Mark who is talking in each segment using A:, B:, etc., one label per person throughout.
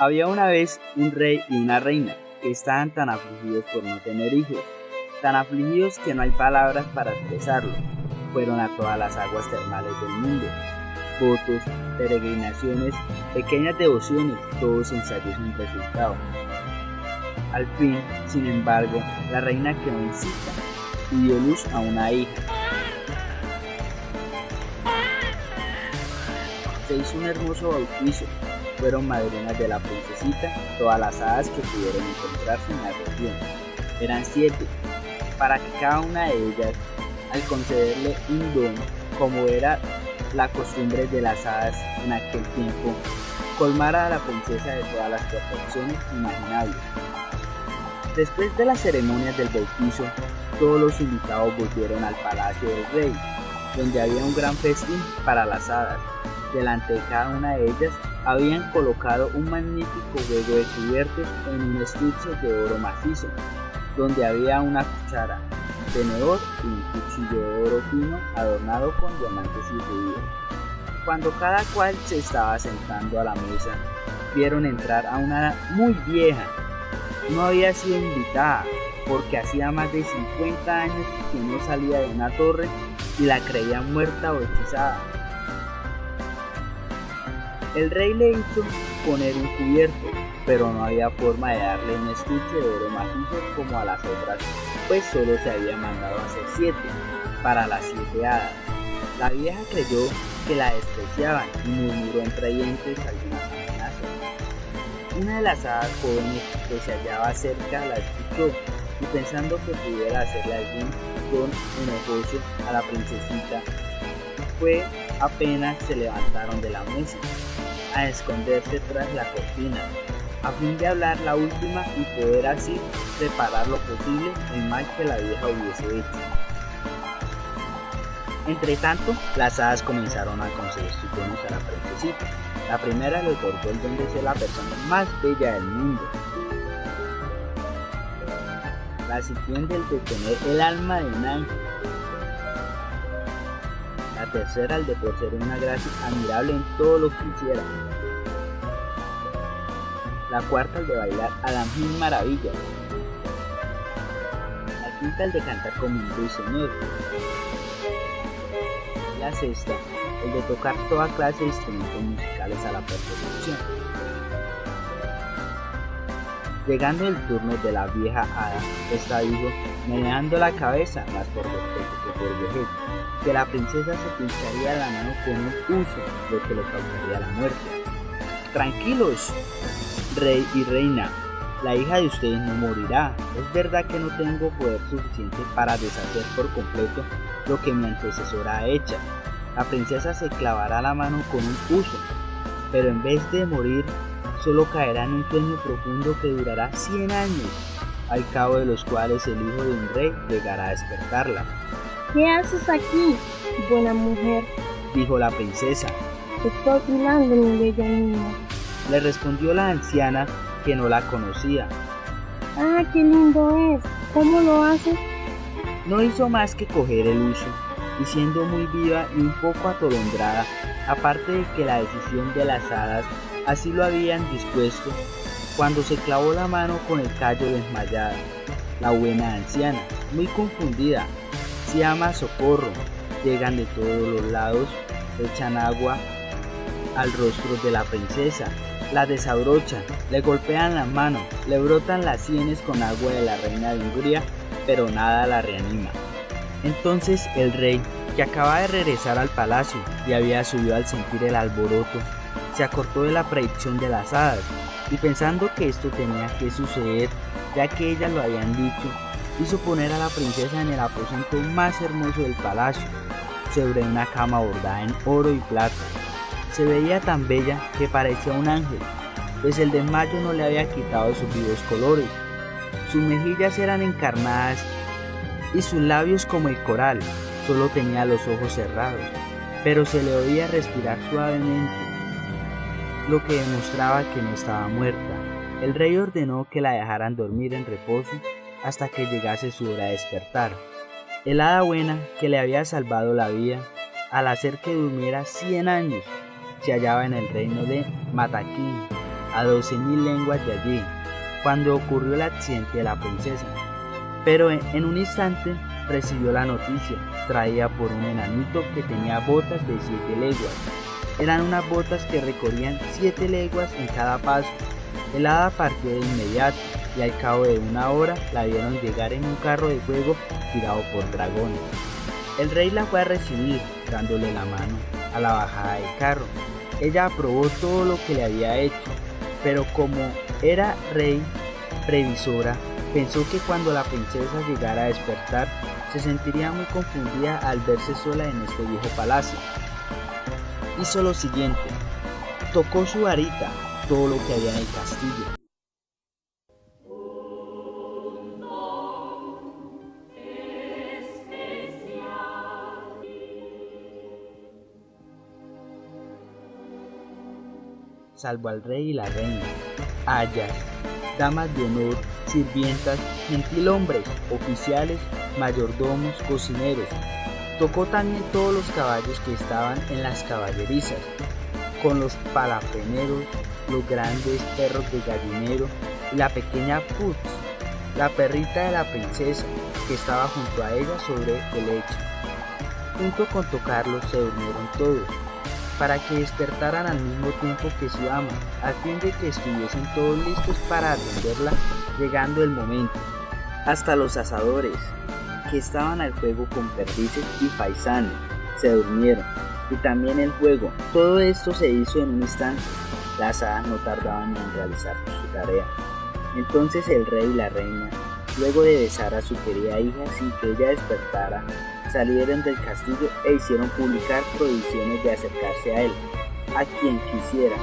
A: Había una vez un rey y una reina que estaban tan afligidos por no tener hijos, tan afligidos que no hay palabras para expresarlo. Fueron a todas las aguas termales del mundo, votos, peregrinaciones, pequeñas devociones, todos ensayos sin resultado. Al fin, sin embargo, la reina quedó en cita y dio luz a una hija. Se hizo un hermoso bautizo. Fueron madrinas de la princesita todas las hadas que pudieron encontrarse en la región. Eran 7, para que cada una de ellas, al concederle un don, como era la costumbre de las hadas en aquel tiempo, colmara a la princesa de todas las perfecciones imaginables. Después de las ceremonias del bautizo, todos los invitados volvieron al palacio del rey, donde había un gran festín para las hadas. Delante de cada una de ellas habían colocado un magnífico juego de cubiertos en un estuche de oro macizo, donde había una cuchara, un tenedor y un cuchillo de oro fino adornado con diamantes y rubíes. Cuando cada cual se estaba sentando a la mesa, vieron entrar a una muy vieja. No había sido invitada, porque hacía más de 50 años que no salía de una torre y la creían muerta o hechizada. El rey le hizo poner un cubierto, pero no había forma de darle un estuche de oro macizo como a las otras, pues solo se había mandado hacer 7 para las 7 hadas. La vieja creyó que la despreciaban y murmuró entre dientes algunas amenazas. Una de las hadas jóvenes que se hallaba cerca la escuchó y pensando que pudiera hacerle algún don enojoso a la princesita, fue apenas se levantaron de la mesa a esconderse tras la cortina, a fin de hablar la última y poder así reparar lo posible el mal que la vieja hubiese hecho. Entretanto, las hadas comenzaron a conceder sus dones a la princesita. La primera le otorgó el don de ser la persona más bella del mundo. La siguiente el de tener el alma de un ángel. La tercera el de poseer una gracia admirable en todo lo que hiciera. La cuarta el de bailar a las mil maravillas. La quinta el de cantar como un ruiseñor. La sexta el de tocar toda clase de instrumentos musicales a la perfección. Llegando el turno de la vieja hada, esta dijo, meneando la cabeza más por respeto que por vejez, que la princesa se pincharía la mano con un uso, lo que le causaría la muerte. Tranquilos, rey y reina, la hija de ustedes no morirá. Es verdad que no tengo poder suficiente para deshacer por completo lo que mi antecesora ha hecho. La princesa se clavará la mano con un uso, pero en vez de morir, solo caerá en un sueño profundo que durará 100 años, al cabo de los cuales el hijo de un rey llegará a despertarla.
B: ¿Qué haces aquí, buena mujer?,
A: dijo la princesa.
B: Estoy hilando, mi bella niña.
A: Le respondió la anciana, que no la conocía.
B: ¡Ah, qué lindo es! ¿Cómo lo haces?
A: No hizo más que coger el uso, y siendo muy viva y un poco atolondrada, aparte de que la decisión de las hadas así lo habían dispuesto, cuando se clavó la mano con el callo desmayada. La buena anciana, muy confundida, llama socorro, llegan de todos los lados, echan agua al rostro de la princesa, la desabrochan, le golpean las manos, le brotan las sienes con agua de la reina de Hungría, pero nada la reanima. Entonces el rey, que acaba de regresar al palacio y había subido al sentir el alboroto, se acordó de la predicción de las hadas y pensando que esto tenía que suceder, ya que ellas lo habían dicho, hizo poner a la princesa en el aposento más hermoso del palacio, sobre una cama bordada en oro y plata. Se veía tan bella que parecía un ángel, pues el desmayo no le había quitado sus vivos colores. Sus mejillas eran encarnadas y sus labios como el coral. Solo tenía los ojos cerrados, pero se le oía respirar suavemente, lo que demostraba que no estaba muerta. El rey ordenó que la dejaran dormir en reposo hasta que llegase su hora de despertar. El hada buena, que le había salvado la vida al hacer que durmiera 100 años, se hallaba en el reino de Mataquín, a 12.000 leguas de allí, cuando ocurrió el accidente de la princesa. Pero en un instante recibió la noticia, traída por un enanito que tenía botas de 7 leguas. Eran unas botas que recorrían 7 leguas en cada paso. El hada partió de inmediato y al cabo de una hora la vieron llegar en un carro de fuego tirado por dragones. El rey la fue a recibir, dándole la mano a la bajada del carro. Ella aprobó todo lo que le había hecho, pero como era rey previsora, pensó que cuando la princesa llegara a despertar, se sentiría muy confundida al verse sola en este viejo palacio. Hizo lo siguiente: tocó su varita, todo lo que había en el castillo. Salvo al rey y la reina, ayas, damas de honor, sirvientas, gentilhombres, oficiales, mayordomos, cocineros. Tocó también todos los caballos que estaban en las caballerizas, con los palafreneros, los grandes perros de gallinero y la pequeña Puss, la perrita de la princesa, que estaba junto a ella sobre el lecho. Junto con tocarlos se durmieron todos, para que despertaran al mismo tiempo que su ama, a fin de que estuviesen todos listos para atenderla llegando el momento. Hasta los asadores, que estaban al fuego con perdices y faisanes, se durmieron, y también el fuego. Todo esto se hizo en un instante. Las hadas no tardaban en realizar su tarea. Entonces el rey y la reina, luego de besar a su querida hija sin que ella despertara, salieron del castillo e hicieron publicar prohibiciones de acercarse a él, a quien quisiera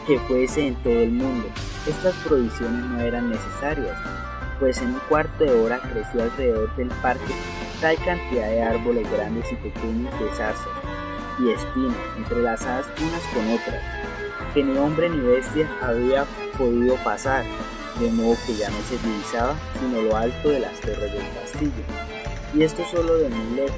A: que fuese en todo el mundo. Estas prohibiciones no eran necesarias, pues en un cuarto de hora creció alrededor del parque tal cantidad de árboles grandes y pequeños de zarzas y espinas entrelazadas unas con otras, que ni hombre ni bestia había podido pasar, de modo que ya no se divisaba sino lo alto de las torres del castillo. Y esto solo de muy lejos.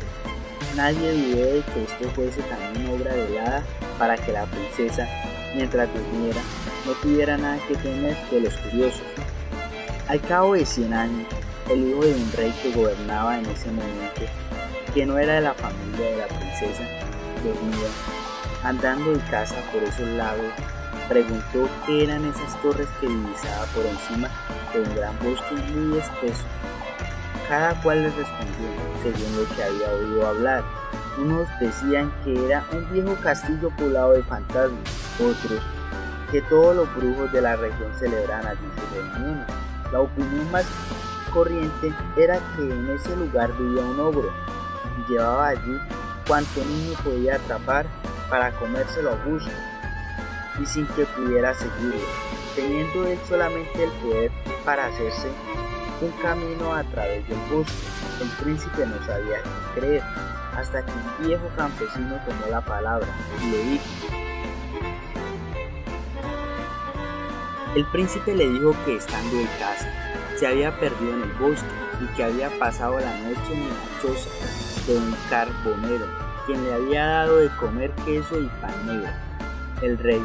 A: Nadie dudó de que esto fuese también obra del hada para que la princesa, mientras durmiera, no tuviera nada que temer de los curiosos. Al cabo de 100 años, el hijo de un rey que gobernaba en ese momento, que no era de la familia de la princesa, dormía, andando de casa por esos lagos, preguntó qué eran esas torres que divisaba por encima de un gran bosque muy espeso. Cada cual les respondió según lo que había oído hablar. Unos decían que era un viejo castillo poblado de fantasmas, otros que todos los brujos de la región celebraban allí sus reuniones. La opinión más corriente era que en ese lugar vivía un ogro y llevaba allí cuanto niño podía atrapar para comérselo a gusto y sin que pudiera seguirlo, teniendo él solamente el poder para hacerse un camino a través del bosque. El príncipe no sabía qué creer, hasta que un viejo campesino tomó la palabra y le dijo. El príncipe le dijo que estando en casa, se había perdido en el bosque y que había pasado la noche en la choza de un carbonero, quien le había dado de comer queso y pan negro. El rey,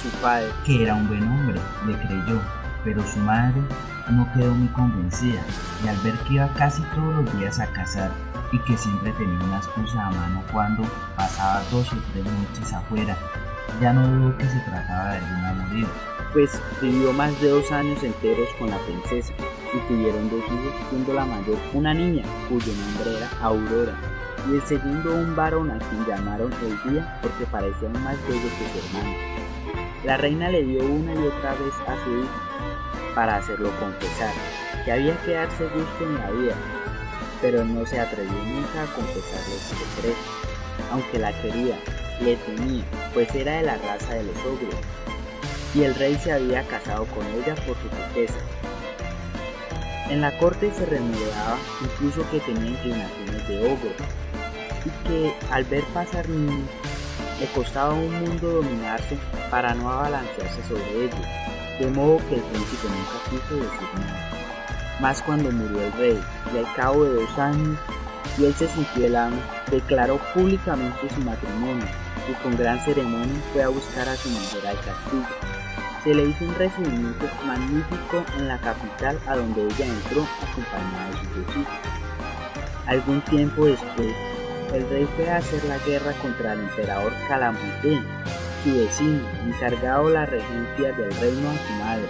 A: su padre, que era un buen hombre, le creyó, pero su madre no quedó muy convencida, y al ver que iba casi todos los días a cazar y que siempre tenía una excusa a mano cuando pasaba 2 o 3 noches afuera, ya no dudó que se trataba de alguna mordida, pues vivió más de 2 años enteros con la princesa y tuvieron 2 hijos, siendo la mayor una niña cuyo nombre era Aurora y el segundo un varón a quien llamaron El Día porque parecía más bello que su hermano. La reina le dio una y otra vez a su hijo para hacerlo confesar que había que darse gusto en la vida, pero no se atrevió nunca a confesarle su secreto, aunque la quería, le temía, pues era de la raza de los ogros, y el rey se había casado con ella por su riqueza. En la corte se remuneraba incluso que tenía inclinaciones de ogro, y que al ver pasar niños, le costaba un mundo dominarse para no abalancearse sobre ellos, de modo que el príncipe nunca quiso decir nada. Mas cuando murió el rey, y al cabo de 2 años, y él se sintió el amo, declaró públicamente su matrimonio, y con gran ceremonia fue a buscar a su mujer al castillo. Se le hizo un recibimiento magnífico en la capital, a donde ella entró acompañada de sus dos hijos. Algún tiempo después, el rey fue a hacer la guerra contra el emperador Calamudén, su vecino, encargado la regencia del reino a su madre,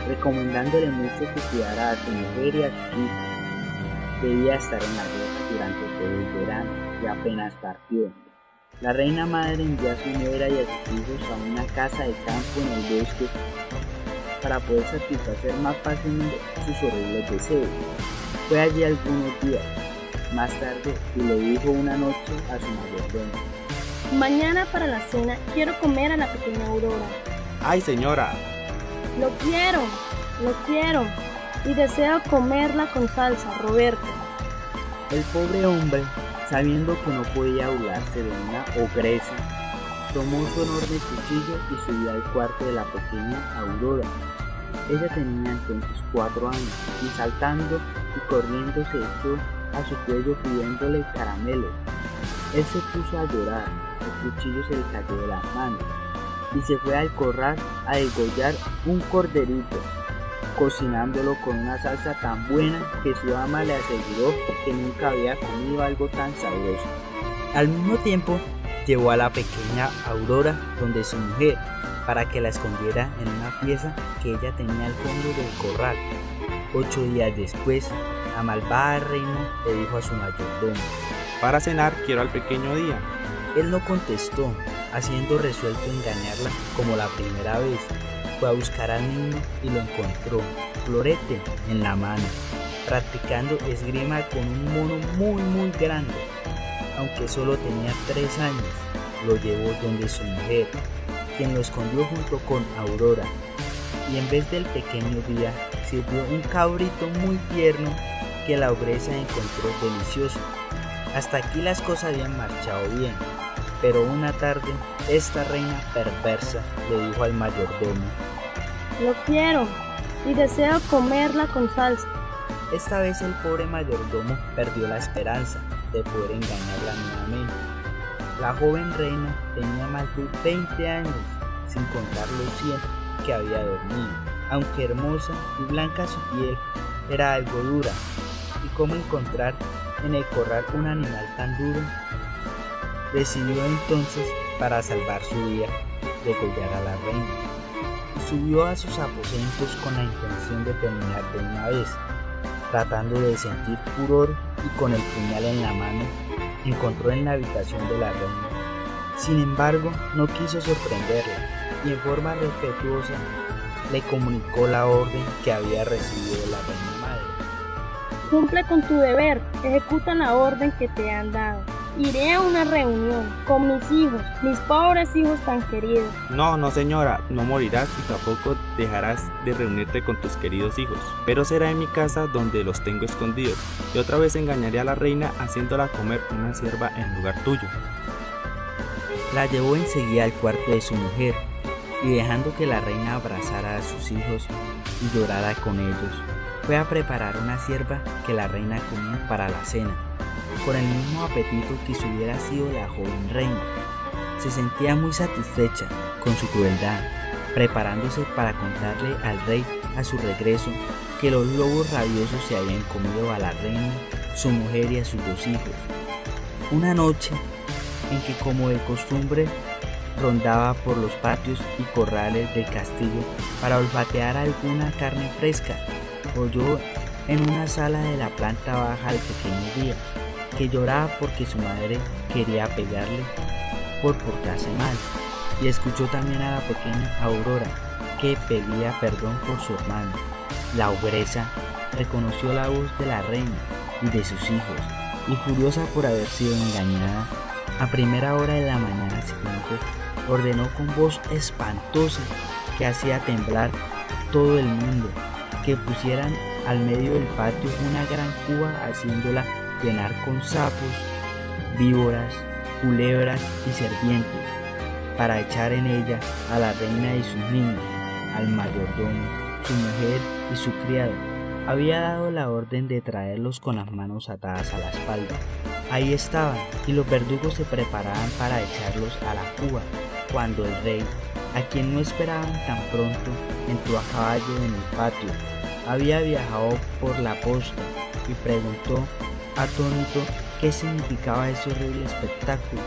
A: recomendándole mucho que cuidara a su mujer y a sus hijos. Debía estar en la guerra durante todo el verano y apenas partió. La reina madre envió a su nuera y a sus hijos a una casa de campo en el bosque para poder satisfacer más fácilmente sus horribles deseos. Fue allí algunos días más tarde y le dijo una noche a su mayordomo:
B: Mañana para la cena quiero comer a la pequeña Aurora.
C: ¡Ay, señora!
B: Lo quiero, y deseo comerla con salsa, Roberto.
A: El pobre hombre, sabiendo que no podía burlarse de una ogresa, tomó su enorme cuchillo y subió al cuarto de la pequeña Aurora. Ella tenía entonces 4 años y saltando y corriendo se echó a su cuello pidiéndole caramelos. Él se puso a llorar, el cuchillo se le cayó de las manos y se fue al corral a degollar un corderito, cocinándolo con una salsa tan buena que su ama le aseguró que nunca había comido algo tan sabroso. Al mismo tiempo, llevó a la pequeña Aurora donde su mujer para que la escondiera en una pieza que ella tenía al fondo del corral. 8 días después, la malvada reina le dijo a su mayordomo:
C: Para cenar quiero al pequeño Día.
A: Él no contestó, haciendo resuelto engañarla como la primera vez. Fue a buscar al niño y lo encontró, florete en la mano, practicando esgrima con un mono muy grande. Aunque solo tenía 3 años, lo llevó donde su mujer, quien lo escondió junto con Aurora, y en vez del pequeño Día, sirvió un cabrito muy tierno que la ogresa encontró delicioso. Hasta aquí las cosas habían marchado bien, pero una tarde, esta reina perversa le dijo al mayordomo:
B: Lo quiero, y deseo comerla con salsa.
A: Esta vez el pobre mayordomo perdió la esperanza de poder engañarla nuevamente. La joven reina tenía más de 20 años, sin contar los 100 que había dormido. Aunque hermosa y blanca su piel, era algo dura. ¿Y cómo encontrar en el corral un animal tan duro? Decidió entonces, para salvar su vida, degollar a la reina, y subió a sus aposentos con la intención de terminar de una vez. Tratando de sentir furor y con el puñal en la mano, encontró en la habitación de la reina. Sin embargo, no quiso sorprenderla y en forma respetuosa le comunicó la orden que había recibido de la reina madre.
B: Cumple con tu deber, ejecuta la orden que te han dado. Iré a una reunión con mis hijos, mis pobres hijos tan queridos.
C: No, señora, no morirás y tampoco dejarás de reunirte con tus queridos hijos, pero será en mi casa donde los tengo escondidos, y otra vez engañaré a la reina haciéndola comer una sierva en lugar tuyo.
A: La llevó enseguida al cuarto de su mujer, y dejando que la reina abrazara a sus hijos y llorara con ellos, fue a preparar una sierva que la reina comía para la cena, con el mismo apetito que si hubiera sido la joven reina. Se sentía muy satisfecha con su crueldad, preparándose para contarle al rey a su regreso que los lobos rabiosos se habían comido a la reina, su mujer y a sus 2 hijos. Una noche en que, como de costumbre, rondaba por los patios y corrales del castillo para olfatear alguna carne fresca, oyó en una sala de la planta baja al pequeño Día, que lloraba porque su madre quería pegarle por portarse mal, y escuchó también a la pequeña Aurora, que pedía perdón por su hermano. La ogresa reconoció la voz de la reina y de sus hijos, y furiosa por haber sido engañada, a primera hora de la mañana siguiente ordenó con voz espantosa que hacía temblar todo el mundo que pusieran al medio del patio una gran cuba, haciéndola llenar con sapos, víboras, culebras y serpientes, para echar en ella a la reina y sus niños, al mayordomo, su mujer y su criado. Había dado la orden de traerlos con las manos atadas a la espalda. Ahí estaban, y los verdugos se preparaban para echarlos a la cuba, cuando el rey, a quien no esperaban tan pronto, entró a caballo en el patio. Había viajado por la posta y preguntó, atónito, qué significaba ese horrible espectáculo.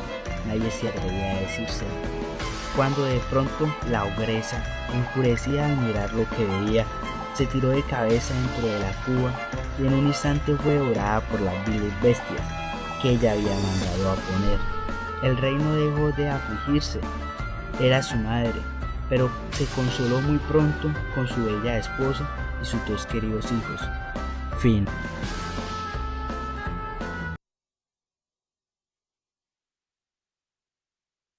A: Nadie se atrevía a decírselo, cuando de pronto la ogresa, enfurecida al mirar lo que veía, se tiró de cabeza dentro de la cuba y en un instante fue devorada por las viles bestias que ella había mandado a poner. El rey no dejó de afligirse, era su madre, pero se consoló muy pronto con su bella esposa y sus dos queridos hijos. Fin.